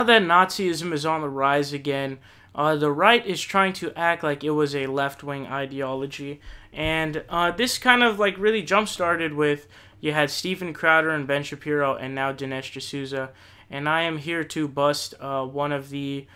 Now that Nazism is on the rise again, the right is trying to act like it was a left-wing ideology, and this kind of like really jump-started with, you had Stephen Crowder and Ben Shapiro, and now Dinesh D'Souza, and I am here to bust one of the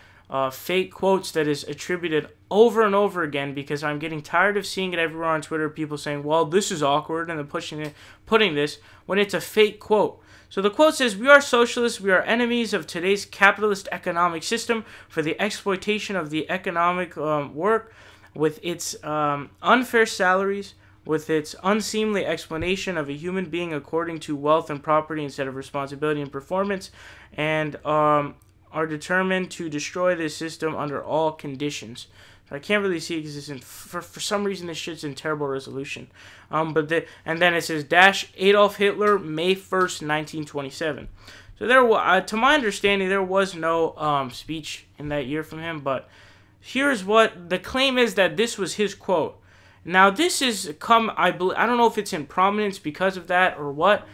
fake quotes that is attributed over and over again, because I'm getting tired of seeing it everywhere on Twitter, people saying, well, this is awkward, and then putting this when it's a fake quote. So the quote says, "We are socialists. We are enemies of today's capitalist economic system for the exploitation of the economic work, with its unfair salaries, with its unseemly explanation of a human being according to wealth and property instead of responsibility and performance, and are determined to destroy this system under all conditions." So I can't really see because for some reason this shit's in terrible resolution. And then it says dash Adolf Hitler, May 1st, 1927. So there, to my understanding, there was no speech in that year from him. But here's what the claim is, that this was his quote. Now this is I don't know if it's in prominence because of that or what,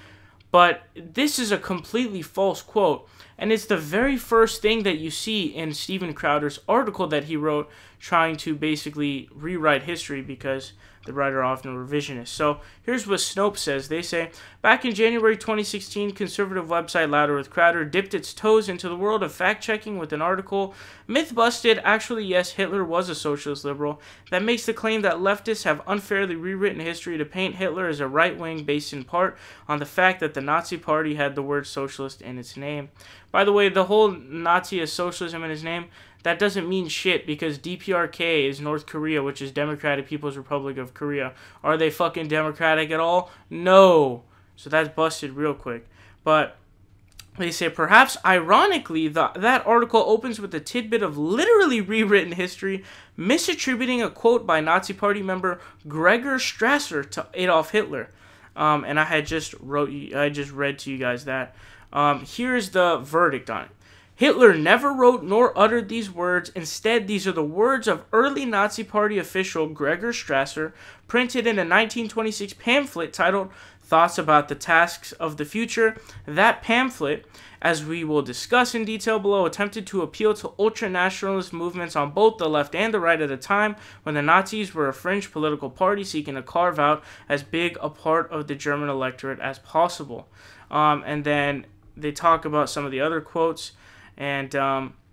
but this is a completely false quote. And it's the very first thing that you see in Stephen Crowder's article that he wrote, trying to basically rewrite history, because the writer often revisionist. So here's what Snopes says. They say, back in January 2016, conservative website Louder with Crowder dipped its toes into the world of fact-checking with an article, "Myth busted, actually yes, Hitler was a socialist liberal," that makes the claim that leftists have unfairly rewritten history to paint Hitler as a right-wing, based in part on the fact that the Nazi Party had the word socialist in its name. By the way, the whole Nazi as socialism in his name, that doesn't mean shit, because DPRK is North Korea, which is Democratic People's Republic of Korea. Are they fucking democratic at all? No. So that's busted real quick. But they say, perhaps ironically, that article opens with a tidbit of literally rewritten history, misattributing a quote by Nazi Party member Gregor Strasser to Adolf Hitler. And I just read to you guys that. Here's the verdict on it. Hitler never wrote nor uttered these words. Instead, these are the words of early Nazi Party official Gregor Strasser, printed in a 1926 pamphlet titled Thoughts About the Tasks of the Future. That pamphlet, as we will discuss in detail below, attempted to appeal to ultra-nationalist movements on both the left and the right at a time when the Nazis were a fringe political party seeking to carve out as big a part of the German electorate as possible. And then they talk about some of the other quotes. And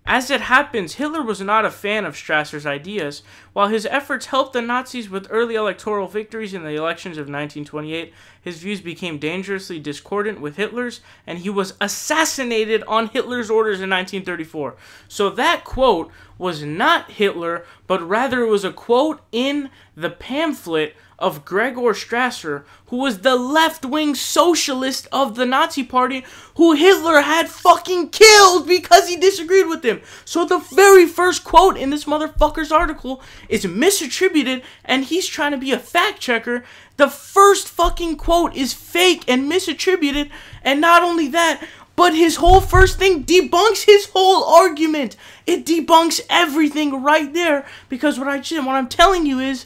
as it happens, Hitler was not a fan of Strasser's ideas. While his efforts helped the Nazis with early electoral victories in the elections of 1928, his views became dangerously discordant with Hitler's, and he was assassinated on Hitler's orders in 1934. So that quote was not Hitler, but rather it was a quote in the pamphlet of Gregor Strasser, who was the left-wing socialist of the Nazi Party, who Hitler had fucking killed because he disagreed with him. So the very first quote in this motherfucker's article is misattributed, and he's trying to be a fact-checker. The first fucking quote is fake and misattributed, and not only that, but his whole first thing debunks his whole argument. It debunks everything right there, because what I'm telling you is,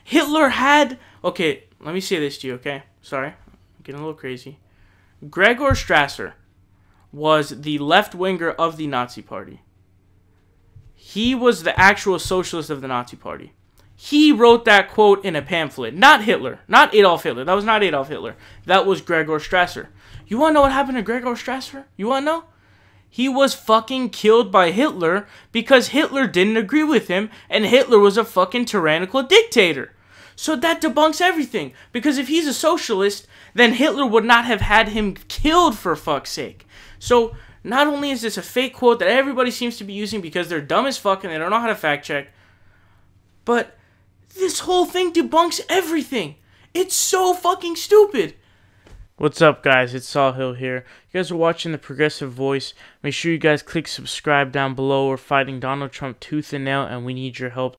Hitler had... Okay, let me say this to you, okay? Sorry, I'm getting a little crazy. Gregor Strasser was the left-winger of the Nazi Party. He was the actual socialist of the Nazi Party. He wrote that quote in a pamphlet. Not Hitler. Not Adolf Hitler. That was not Adolf Hitler. That was Gregor Strasser. You want to know what happened to Gregor Strasser? You want to know? He was fucking killed by Hitler because Hitler didn't agree with him, and Hitler was a fucking tyrannical dictator. So that debunks everything, because if he's a socialist, then Hitler would not have had him killed, for fuck's sake. So not only is this a fake quote that everybody seems to be using because they're dumb as fuck and they don't know how to fact check, but this whole thing debunks everything. It's so fucking stupid. What's up, guys? It's Saul Hill here. You guys are watching The Progressive Voice. Make sure you guys click subscribe down below. We're fighting Donald Trump tooth and nail, and we need your help.